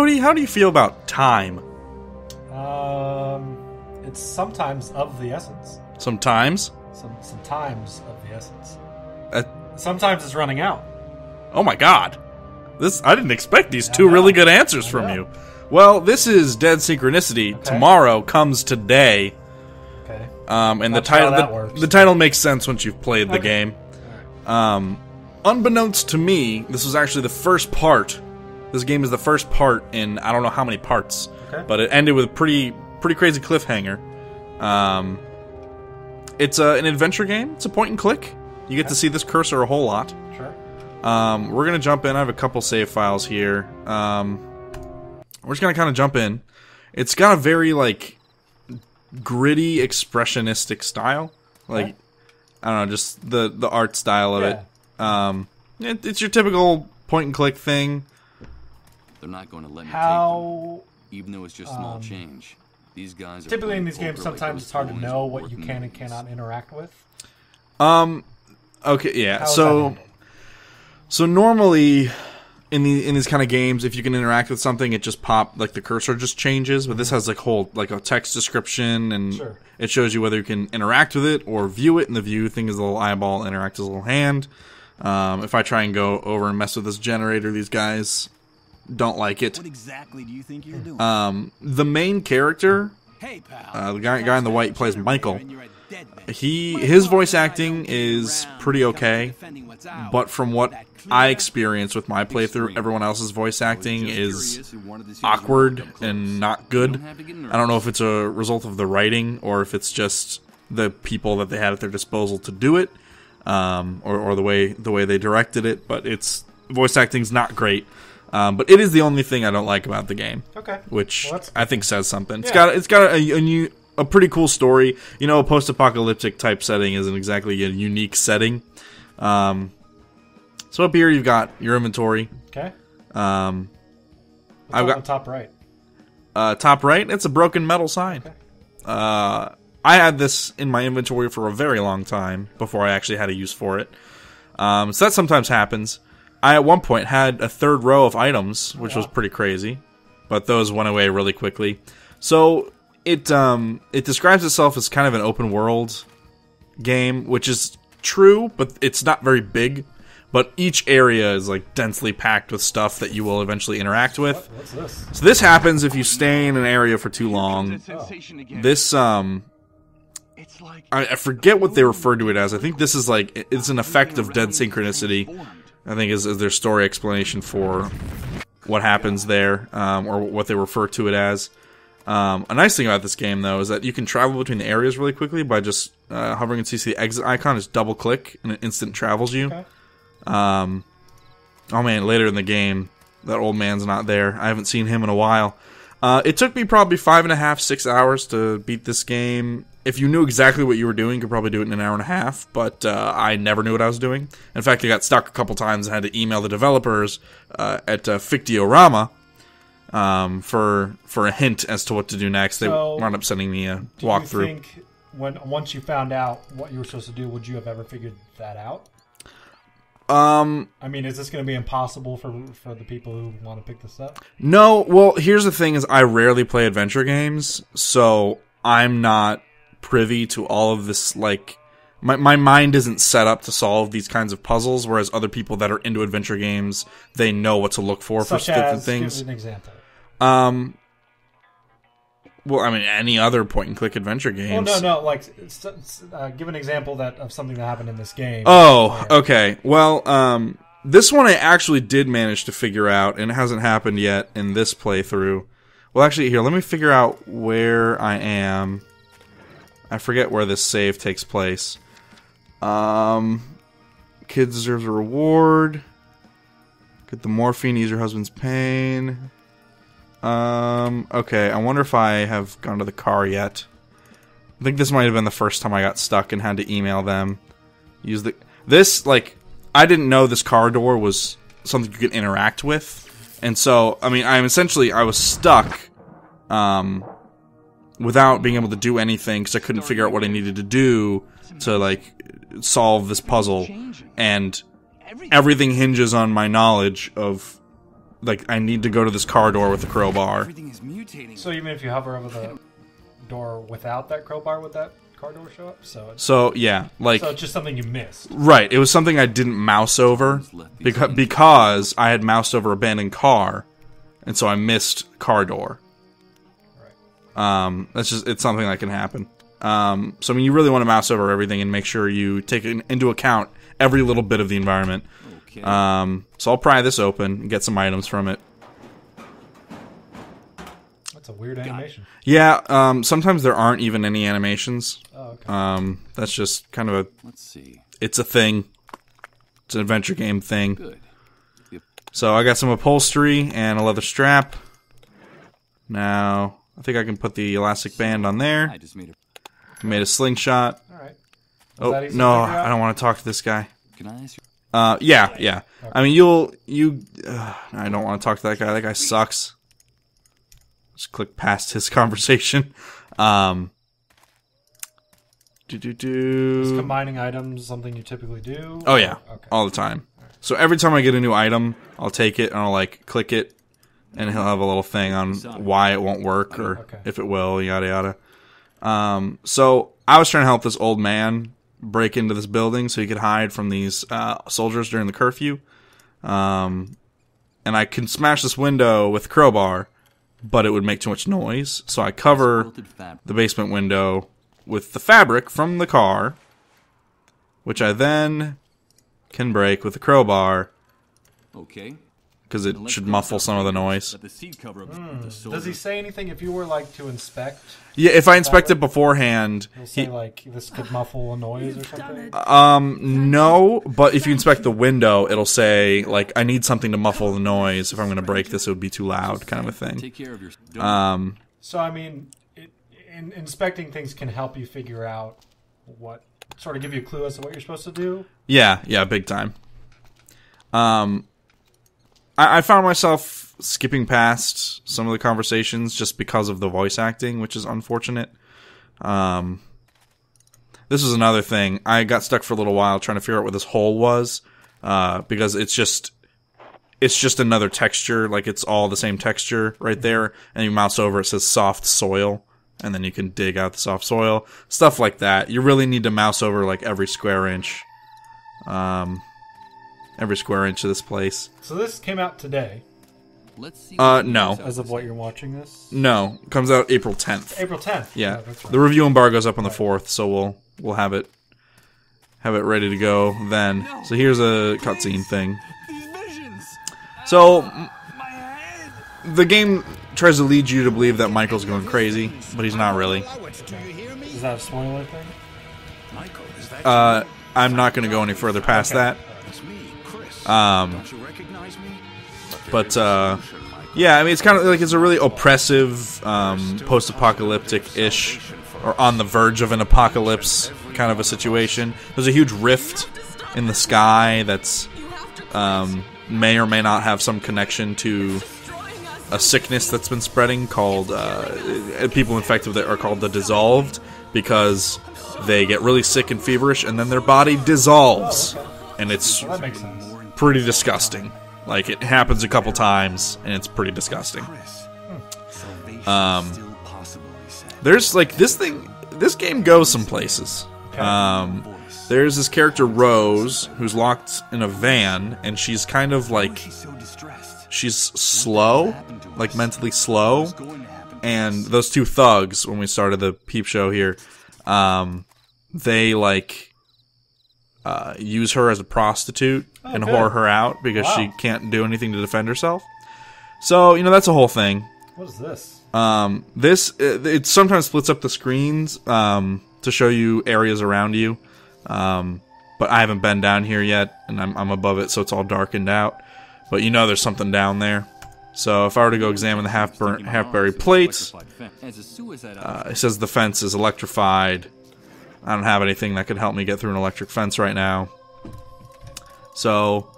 Cody, how do you feel about time? It's sometimes of the essence. Sometimes? Sometimes of the essence. Sometimes it's running out. Oh my god. I didn't expect these two really good answers from you. Well, this is Dead Synchronicity. Okay. Tomorrow comes today. Okay. And the title makes sense once you've played the game. Right. Unbeknownst to me, this was actually the first part. This game is the first part in I don't know how many parts. Okay. But it ended with a pretty crazy cliffhanger. It's an adventure game. It's a point and click. You get to see this cursor a whole lot. Sure. We're gonna jump in. I have a couple save files here. We're just gonna kind of jump in. It's got a very like gritty, expressionistic style. Like I don't know, just the art style of it. It's your typical point and click thing. They're not going to let me take them, even though it's just small change. These guys are typically in these games. Sometimes it's hard to know what you can and cannot interact with. Okay, yeah. So normally in these kind of games, if you can interact with something, it just the cursor just changes. But this has like a text description, and it shows you whether you can interact with it or view it. And the view thing is a little eyeball, interact is a little hand. If I try and go over and mess with this generator, these guys don't like it. What exactly do you think you're doing? The main character, the guy in the white plays Michael. His voice acting is pretty okay, but from what I experienced with my playthrough, everyone else's voice acting is awkward and not good. I don't know if it's a result of the writing or if it's just the people that they had at their disposal to do it, or the way they directed it. But voice acting's not great. But it is the only thing I don't like about the game. Okay. Which I think says something. Yeah. It's got a pretty cool story. You know, a post-apocalyptic type setting isn't exactly a unique setting. So up here you've got your inventory. Okay. I've got the top right. Top right, it's a broken metal sign. Okay. I had this in my inventory for a very long time before I actually had a use for it. So that sometimes happens. I, at one point, had a third row of items, which was pretty crazy, but those went away really quickly. So it describes itself as kind of an open world game, which is true, but it's not very big. But each area is like densely packed with stuff that you will eventually interact with. What's this? So this happens if you stay in an area for too long. This I forget what they refer to it as. I think this is like it's an effect of Dead Synchronicity. I think is their story explanation for what happens there, or what they refer to it as. A nice thing about this game, though, is that you can travel between the areas really quickly by just hovering and see the exit icon, just double-click, and it instant travels you. Okay. Oh man, later in the game, that old man's not there. I haven't seen him in a while. It took me probably 5.5, 6 hours to beat this game. If you knew exactly what you were doing, you could probably do it in an hour and a half, but I never knew what I was doing. In fact, I got stuck a couple times and had to email the developers at Fictiorama for a hint as to what to do next. They wound up sending me a walkthrough. Do you think once you found out what you were supposed to do, would you have ever figured that out? I mean, is this going to be impossible for the people who want to pick this up? No. Well, here's the thing: is I rarely play adventure games, so I'm not privy to all of this. Like, my mind isn't set up to solve these kinds of puzzles. Whereas other people that are into adventure games, they know what to look for different things. Give an example. Well, I mean, any other point-and-click adventure games. Well, no, like, give an example of something that happened in this game. Oh, okay. Well, this one I actually did manage to figure out, and it hasn't happened yet in this playthrough. Well, actually, here, let me figure out where I am. I forget where this save takes place. Kid deserves a reward. Get the morphine, ease your husband's pain. Okay, I wonder if I have gone to the car yet. I think this might have been the first time I got stuck and had to email them. I didn't know this car door was something you could interact with. And so, I mean, I was stuck, without being able to do anything because I couldn't figure out what I needed to do to, like, solve this puzzle. And everything hinges on my knowledge of like, I need to go to this car door with the crowbar. Everything is mutating. So even if you hover over the door without that crowbar, would that car door show up? So yeah, like... So it's just something you missed. Right, it was something I didn't mouse over, because I had moused over abandoned car, and so I missed car door. Right. It's something that can happen. So I mean, you really want to mouse over everything and make sure you take into account every little bit of the environment. Okay. So I'll pry this open and get some items from it. That's a weird animation. Yeah, sometimes there aren't even any animations. Oh, okay. That's just kind of a... Let's see. It's a thing. It's an adventure game thing. Good. Yep. So I got some upholstery and a leather strap. Now, I think I can put the elastic band on there. I just made a slingshot. All right. Oh, no, I don't want to talk to this guy. Can I ask you? Yeah. Okay. I mean, I don't want to talk to that guy. That guy sucks. Just click past his conversation. Is combining items something you typically do? Oh, yeah. Okay. All the time. So every time I get a new item, I'll take it and I'll, like, click it, and he'll have a little thing on why it won't work or if it will, yada yada. So I was trying to help this old man break into this building so he could hide from these soldiers during the curfew. And I can smash this window with a crowbar, but it would make too much noise. So I cover the basement window with the fabric from the car, which I then can break with a crowbar. Okay. Because it should muffle some of the noise. Does he say anything if you were like to inspect? Yeah, if I inspect it beforehand, he'll say like this could muffle a noise or something. No, but if you inspect the window, it'll say like I need something to muffle the noise. If I'm going to break this, it would be too loud, kind of a thing. Take care of your. So I mean, inspecting things can help you figure out what sort of give you a clue as to what you're supposed to do. Yeah, big time. I found myself skipping past some of the conversations just because of the voice acting, which is unfortunate. This was another thing. I got stuck for a little while trying to figure out what this hole was, because it's just another texture. Like, it's all the same texture right there, and you mouse over, it says soft soil, and then you can dig out the soft soil. Stuff like that. You really need to mouse over, like, every square inch. Every square inch of this place. So this came out today. Let's see. No. As of what you're watching this? No. It comes out April 10th. April 10th. Yeah. That's right. The review embargo's up on the 4th, so we'll have it ready to go then. So here's a cutscene thing. So the game tries to lead you to believe that Michael's going crazy, but he's not really. Is that a spoiler thing? I'm not going to go any further past that. But yeah, I mean, it's kind of like it's a really oppressive, post-apocalyptic-ish, or on the verge of an apocalypse kind of a situation. There's a huge rift in the sky that's may or may not have some connection to a sickness that's been spreading called people infected with it are called the dissolved, because they get really sick and feverish and then their body dissolves. And it's pretty disgusting. Like, it happens a couple times, and it's pretty disgusting. There's, like, this game goes some places. There's this character, Rose, who's locked in a van, and she's kind of, like, she's slow, like, mentally slow. And those two thugs, when we started the Peep Show here, they, like, use her as a prostitute and whore her out because she can't do anything to defend herself. So, you know, that's a whole thing. What is this? It sometimes splits up the screens to show you areas around you. But I haven't been down here yet, and I'm above it, so it's all darkened out. But you know there's something down there. So if I were to go examine the half-buried plates, it says the fence is electrified. I don't have anything that could help me get through an electric fence right now. So,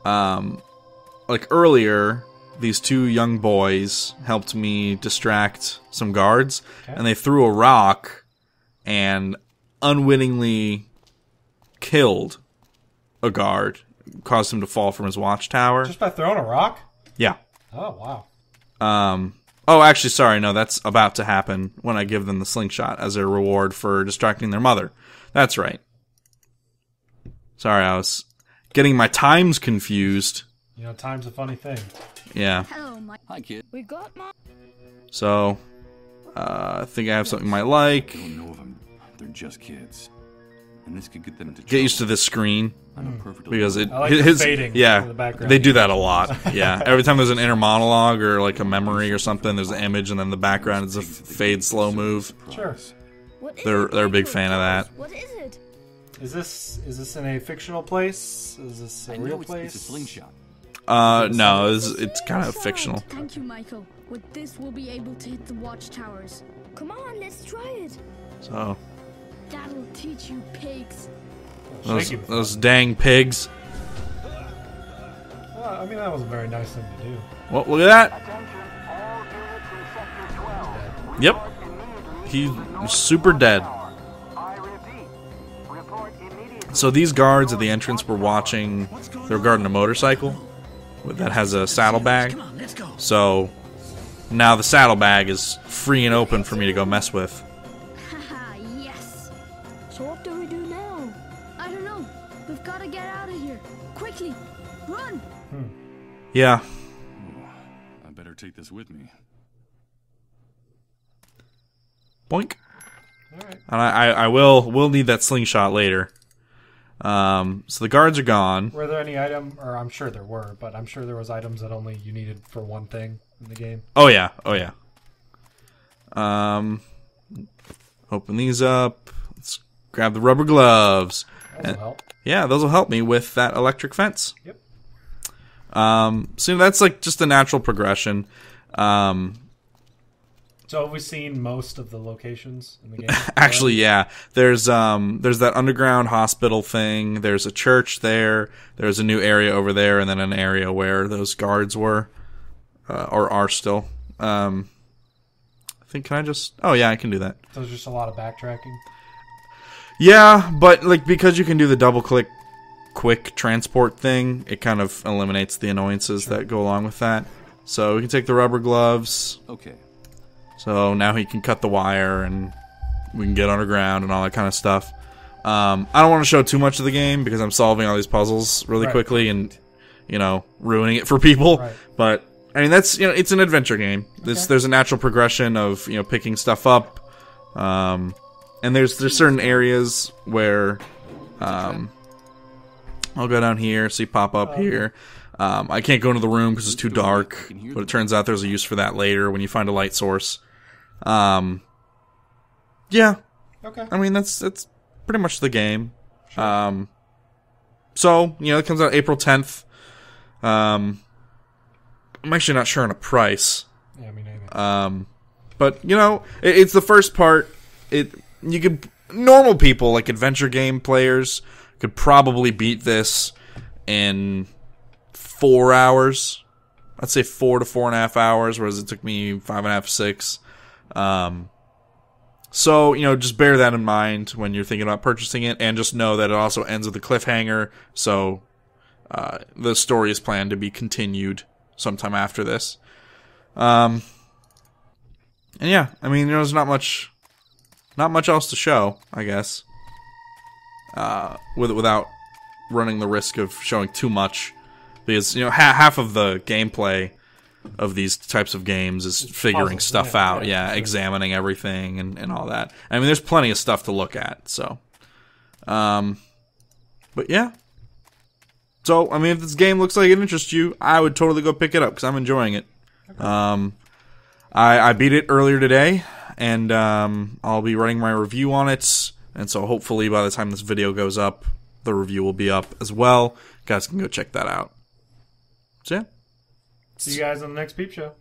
like earlier, these two young boys helped me distract some guards, and they threw a rock and unwittingly killed a guard caused him to fall from his watchtower. Just by throwing a rock? Yeah. Oh, wow. Oh, actually, sorry, no, that's about to happen when I give them the slingshot as a reward for distracting their mother. That's right. Sorry, I was getting my times confused. You know, time's a funny thing. Yeah. Hello, Hi, kid. we got my... So, I think I have something you might like. I don't know of them. They're just kids. And this could get them into trouble. Get used to this screen. I know perfectly Because it, I like the fading in the background. they do that a lot. Yeah, every time there's an inner monologue or like a memory or something, there's an image, and then the background is a fade slow move. Sure. What is They're it, a big Michael? fan of that. What is it? Is this in a fictional place? Is this a real place? It's a slingshot. No, it's kind of fictional. Thank you, Michael. With this, we'll be able to hit the watchtowers. Come on, let's try it. So That'll teach you pigs. those dang pigs. Well, I mean, that was a very nice thing to do. Well, look at that. Yep. He's super dead. So these guards at the entrance were watching. They were guarding a motorcycle that has a saddlebag. So now the saddlebag is free and open for me to go mess with. Haha, yes. So what do we do now? I don't know. We've got to get out of here. Quickly. Run. Yeah. I better take this with me. Boink. Alright. And I will need that slingshot later. So the guards are gone. Were there any item, or I'm sure there were, but I'm sure there was items that only you needed for one thing in the game. Oh yeah. Open these up. Let's grab the rubber gloves. That'll help. Yeah, those will help me with that electric fence. Yep. So that's like just a natural progression. So have we seen most of the locations in the game? Actually, yeah. There's that underground hospital thing. There's a church there. There's a new area over there, and then an area where those guards were, or are still. I think, can I just... Oh, yeah, I can do that. So there's just a lot of backtracking? Yeah, but like because you can do the double-click quick transport thing, it kind of eliminates the annoyances that go along with that. So we can take the rubber gloves. Okay. So now he can cut the wire and we can get underground and all that kind of stuff. I don't want to show too much of the game because I'm solving all these puzzles really quickly and, ruining it for people. Right. But, I mean, that's, it's an adventure game. There's a natural progression of, picking stuff up. And there's certain areas where, I'll go down here, see pop up here. I can't go into the room because it's too dark, but it turns out there's a use for that later when you find a light source. Yeah. Okay. I mean, that's pretty much the game. Sure. So, it comes out April 10th. I'm actually not sure on a price. Yeah, me neither. But, it's the first part. Normal people, like adventure game players, could probably beat this in 4 hours. I'd say 4 to 4.5 hours, whereas it took me 5.5, 6. So, just bear that in mind when you're thinking about purchasing it, and just know that it also ends with a cliffhanger, so the story is planned to be continued sometime after this. And yeah, I mean, there's not much else to show, I guess, without running the risk of showing too much. Because, half of the gameplay of these types of games is figuring stuff out. Yeah, examining everything and all that. I mean, there's plenty of stuff to look at, so. But yeah. So, I mean, if this game looks like it interests you, I would totally go pick it up, because I'm enjoying it. Okay. I beat it earlier today, and I'll be writing my review on it, and so hopefully by the time this video goes up, the review will be up as well. You guys can go check that out. So yeah. See you guys on the next Peep Show.